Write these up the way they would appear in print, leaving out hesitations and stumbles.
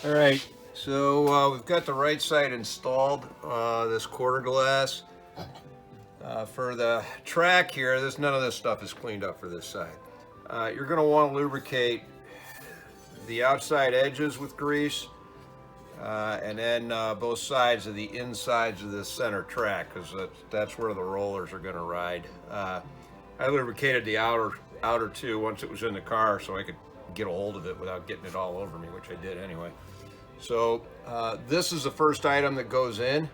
All right, so we've got the right side installed, this quarter glass. For the track here, none of this stuff is cleaned up for this side. You're going to want to lubricate the outside edges with grease, and then both sides of the insides of the center track, because that's where the rollers are going to ride. I lubricated the outer two once it was in the car, so I could get a hold of it without getting it all over me, which I did anyway. So this is the first item that goes in,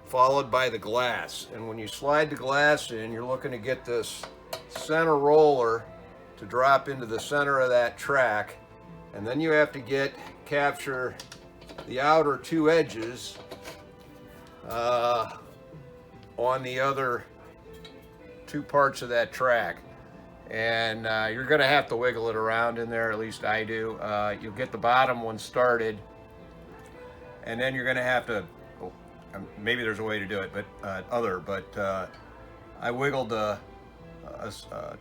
followed by the glass. And when you slide the glass in, you're looking to get this center roller to drop into the center of that track. And then you have to capture the outer two edges on the other two parts of that track. And you're going to have to wiggle it around in there, at least I do. You'll get the bottom one started, and then you're going to have to, maybe there's a way to do it, but I wiggled the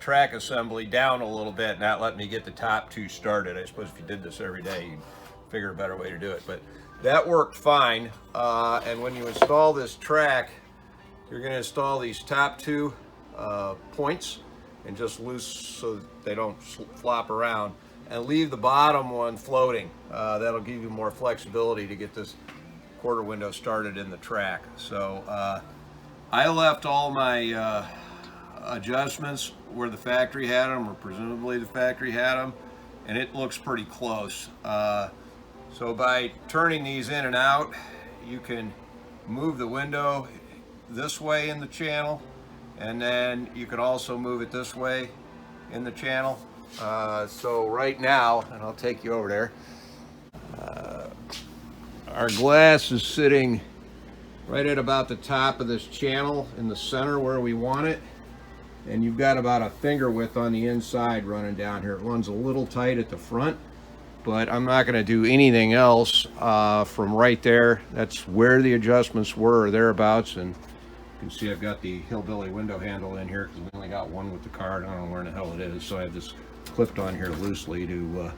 track assembly down a little bit, and that let me get the top two started. I suppose if you did this every day, you'd figure a better way to do it, but that worked fine. And when you install this track, you're going to install these top two points and just loose so that they don't flop around, and leave the bottom one floating. That'll give you more flexibility to get this quarter window started in the track. So I left all my adjustments where the factory had them, or presumably the factory had them, and it looks pretty close. So by turning these in and out, you can move the window this way in the channel, and then you can also move it this way in the channel. So right now, and I'll take you over there, our glass is sitting right at about the top of this channel in the center where we want it. And you've got about a finger width on the inside running down here. It runs a little tight at the front, but I'm not going to do anything else from right there. That's where the adjustments were, or thereabouts. And you can see I've got the hillbilly window handle in here because we only got one with the car, and I don't know where the hell it is. So I have this clipped on here loosely to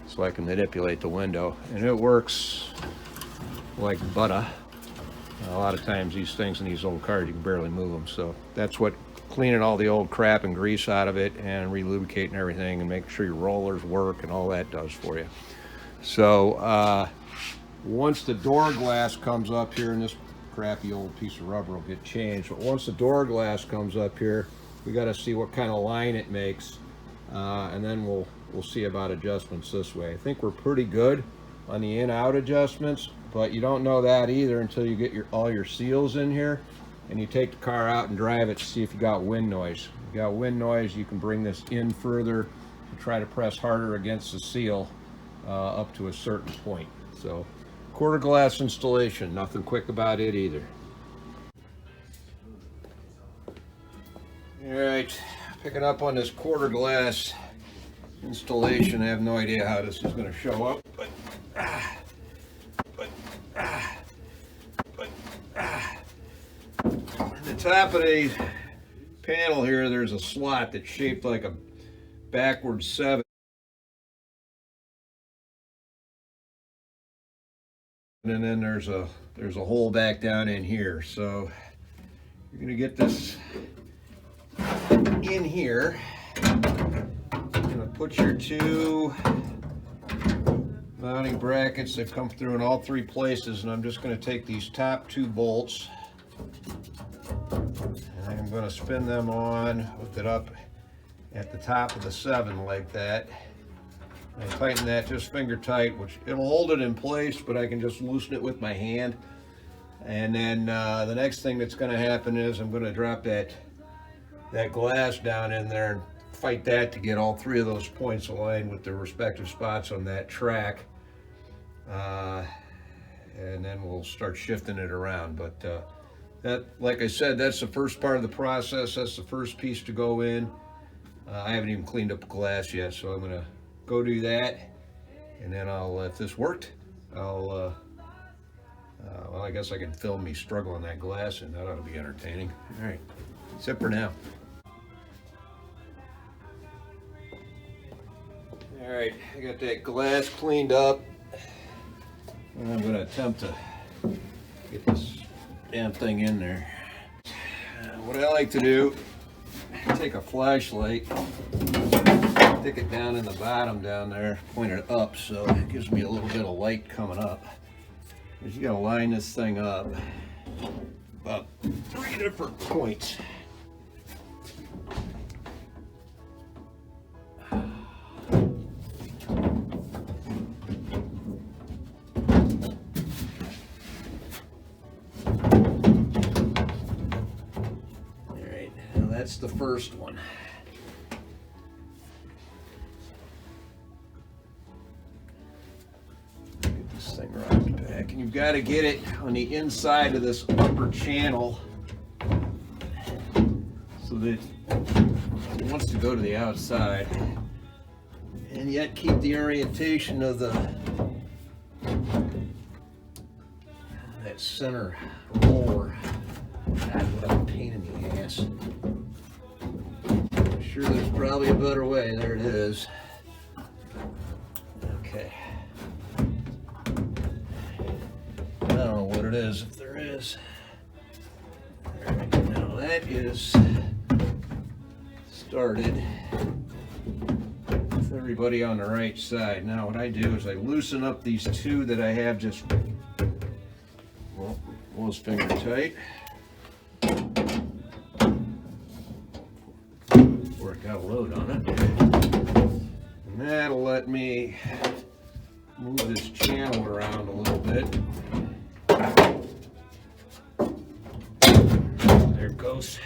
so I can manipulate the window, and it works like butter. A lot of times these things in these old cars, you can barely move them. So that's what cleaning all the old crap and grease out of it and re-lubricating everything and making sure your rollers work and all that does for you. So once the door glass comes up here, and this crappy old piece of rubber will get changed, but once the door glass comes up here, we got to see what kind of line it makes, and then we'll see about adjustments this way. I think we're pretty good on the in-out adjustments, but you don't know that either until you get all your seals in here and you take the car out and drive it to see if you got wind noise. If you got wind noise, you can bring this in further and try to press harder against the seal up to a certain point. So quarter glass installation, nothing quick about it either. All right, picking up on this quarter glass installation. I have no idea how this is going to show up, but on the top of the panel here, there's a slot that's shaped like a backwards 7. And then there's a hole back down in here. So you're going to get this in here. You're going to put your two mounting brackets that come through in all three places, and I'm just going to take these top two bolts and I'm going to spin them on, hook it up at the top of the 7 like that. I tighten that just finger tight, which it'll hold it in place, but I can just loosen it with my hand. And then the next thing that's going to happen is I'm going to drop that glass down in there and fight that to get all three of those points aligned with their respective spots on that track. And then we'll start shifting it around. But that, like I said, that's the first part of the process. That's the first piece to go in. I haven't even cleaned up the glass yet, so I'm going to go do that. And then if this worked, well, I guess I can film me struggling that glass, and that ought to be entertaining. All right, that's it for now. All right, I got that glass cleaned up. I'm going to attempt to get this damn thing in there. What I like to do, take a flashlight, stick it down in the bottom down there, point it up so it gives me a little bit of light coming up. Because you got to line this thing up about 3 different points. That's the first one. Get this thing rocked back, and you've got to get it on the inside of this upper channel so that it wants to go to the outside, and yet keep the orientation of that center roller. God, what a pain in the ass. Sure, there's probably a better way. There it is. Okay. I don't know what it is, if there is. All right, now that is started with everybody on the right side. Now what I do is I loosen up these two that I have just, well, almost finger tight. Got a load on it, and that'll let me move this channel around a little bit. There it goes.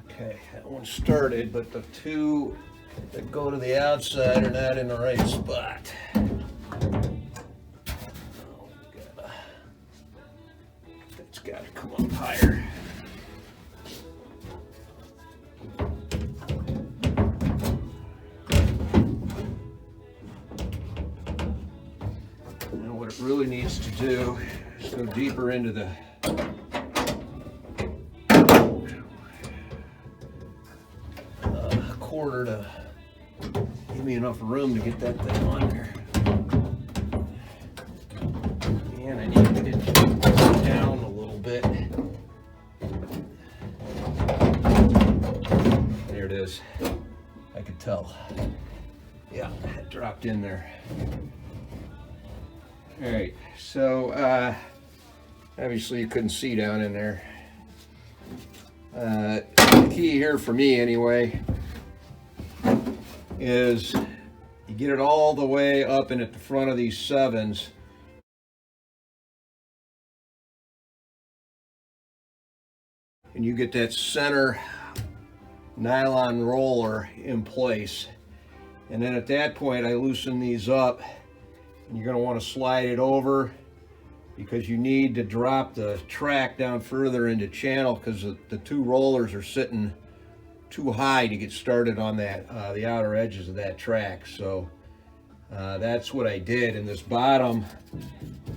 Okay, that one started, but the two that go to the outside are not in the right spot. It's got to come up higher. What it really needs to do is go deeper into the quarter to give me enough room to get that thing on there. And I need to get it down a little bit. There it is. I could tell. Yeah, it dropped in there. All right, so obviously you couldn't see down in there. The key here for me anyway is you get it all the way up and at the front of these sevens. And you get that center nylon roller in place. And then at that point I loosen these up. And you're going to want to slide it over because you need to drop the track down further into channel because the two rollers are sitting too high to get started on that the outer edges of that track. So that's what I did. In this bottom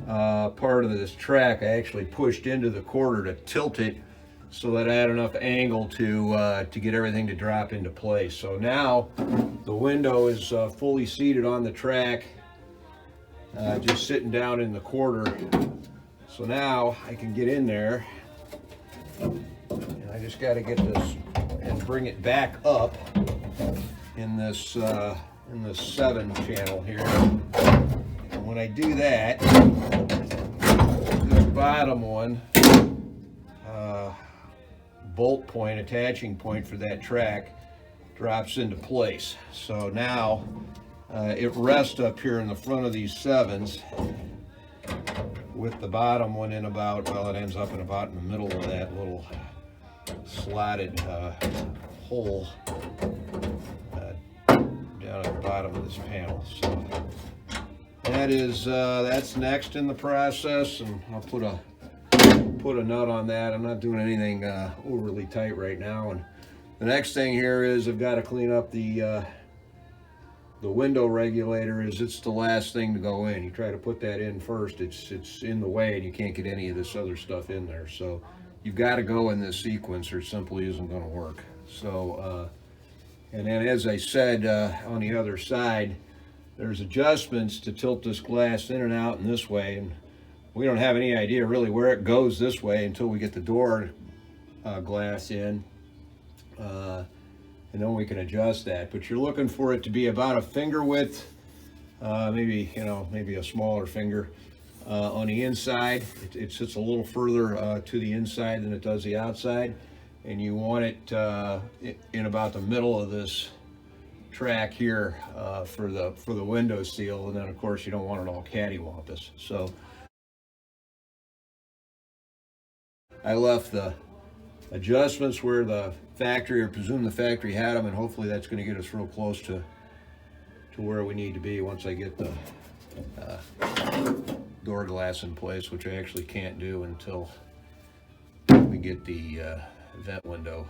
part of this track, I actually pushed into the quarter to tilt it so that I had enough angle to get everything to drop into place. So now the window is fully seated on the track. Just sitting down in the quarter. So now I can get in there, and I just got to get this and bring it back up in this 7 channel here. And when I do that, this bottom one bolt point, attaching point for that track drops into place. So now it rests up here in the front of these 7s with the bottom one in about, well, it ends up in about in the middle of that little slotted hole down at the bottom of this panel. So that is that's next in the process, and I'll put a nut on that. I'm not doing anything overly tight right now. And the next thing here is I've got to clean up the window regulator. It's the last thing to go in. You try to put that in first, it's in the way and you can't get any of this other stuff in there. So you've got to go in this sequence or it simply isn't going to work. So and then as I said, on the other side, there's adjustments to tilt this glass in and out in this way, and we don't have any idea really where it goes this way until we get the door glass in, and then we can adjust that. But you're looking for it to be about a finger width, maybe a smaller finger on the inside. It sits a little further to the inside than it does the outside, and you want it in about the middle of this track here for the window seal, and then of course you don't want it all cattywampus. So I left the adjustments where the factory, or presume the factory had them, and hopefully that's going to get us real close to where we need to be once I get the door glass in place, which I actually can't do until we get the vent window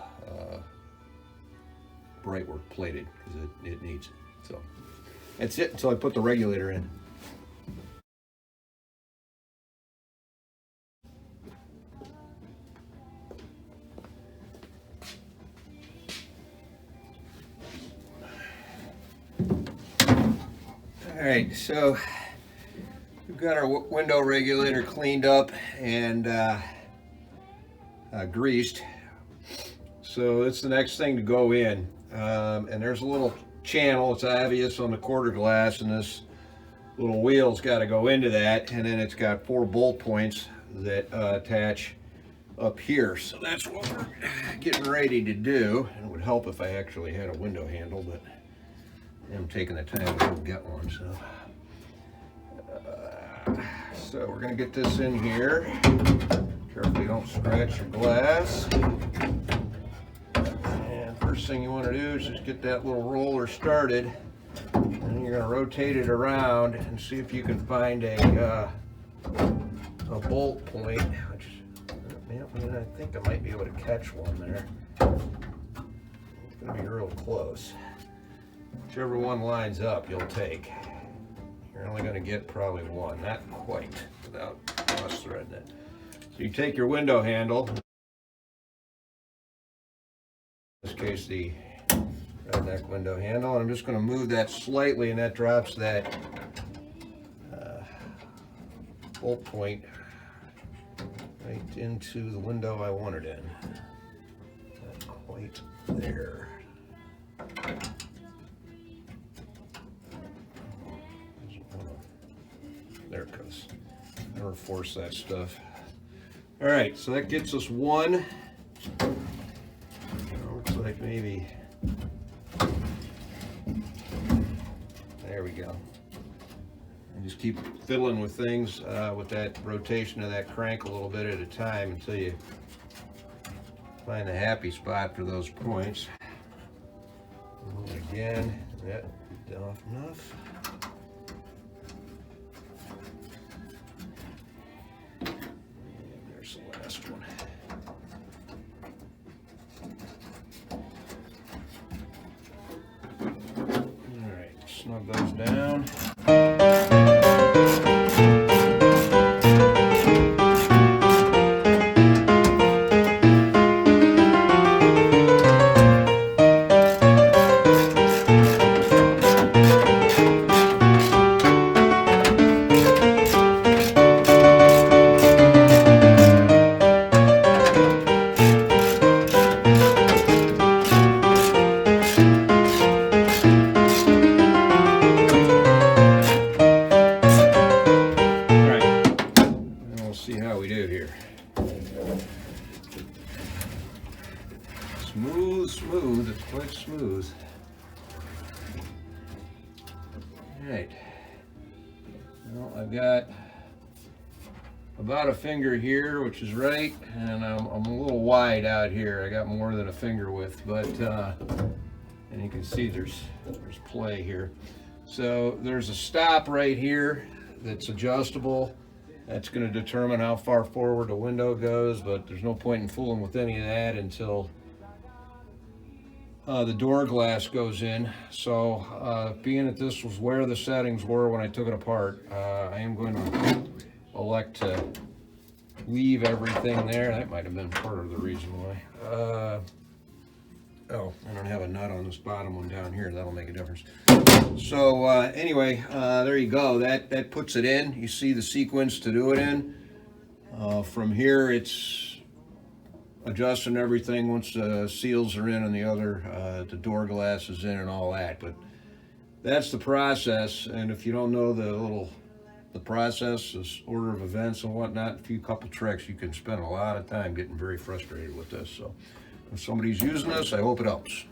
brightwork plated, because it needs it. So that's it until I put the regulator in. All right, so we've got our window regulator cleaned up and greased. So it's the next thing to go in. And there's a little channel, it's obvious on the quarter glass, and this little wheel's got to go into that, and then it's got 4 bolt points that attach up here. So that's what we're getting ready to do. And it would help if I actually had a window handle, but I'm taking the time to go get one. So we're going to get this in here. Carefully, don't scratch your glass. And first thing you want to do is just get that little roller started, and you're going to rotate it around and see if you can find a bolt point. Which, I think I might be able to catch one there. It's going to be real close. Whichever one lines up, you'll take. You're only going to get probably one, not quite, without cross-threading it. So you take your window handle, in this case the redneck window handle, and I'm just going to move that slightly, and that drops that bolt point right into the window I want it in. Not quite there. There it goes. Never force that stuff. All right, so that gets us one. Looks like maybe. There we go. And just keep fiddling with things with that rotation of that crank a little bit at a time until you find the happy spot for those points. And again, that off enough. Snug those down. Smooth, it's quite smooth. All right, well, I've got about a finger here, which is right, and I'm a little wide out here. I got more than a finger width, but and you can see there's play here. So there's a stop right here that's adjustable. That's going to determine how far forward the window goes, but there's no point in fooling with any of that until the door glass goes in. So being that this was where the settings were when I took it apart, I am going to elect to leave everything there. That might have been part of the reason why. Oh, I don't have a nut on this bottom one down here. That'll make a difference. So anyway, there you go. That puts it in. You see the sequence to do it in. From here, it's adjusting everything once the seals are in and the door glass is in and all that. But that's the process. And if you don't know the process, this order of events and whatnot, a couple tricks, you can spend a lot of time getting very frustrated with this. So if somebody's using this, I hope it helps.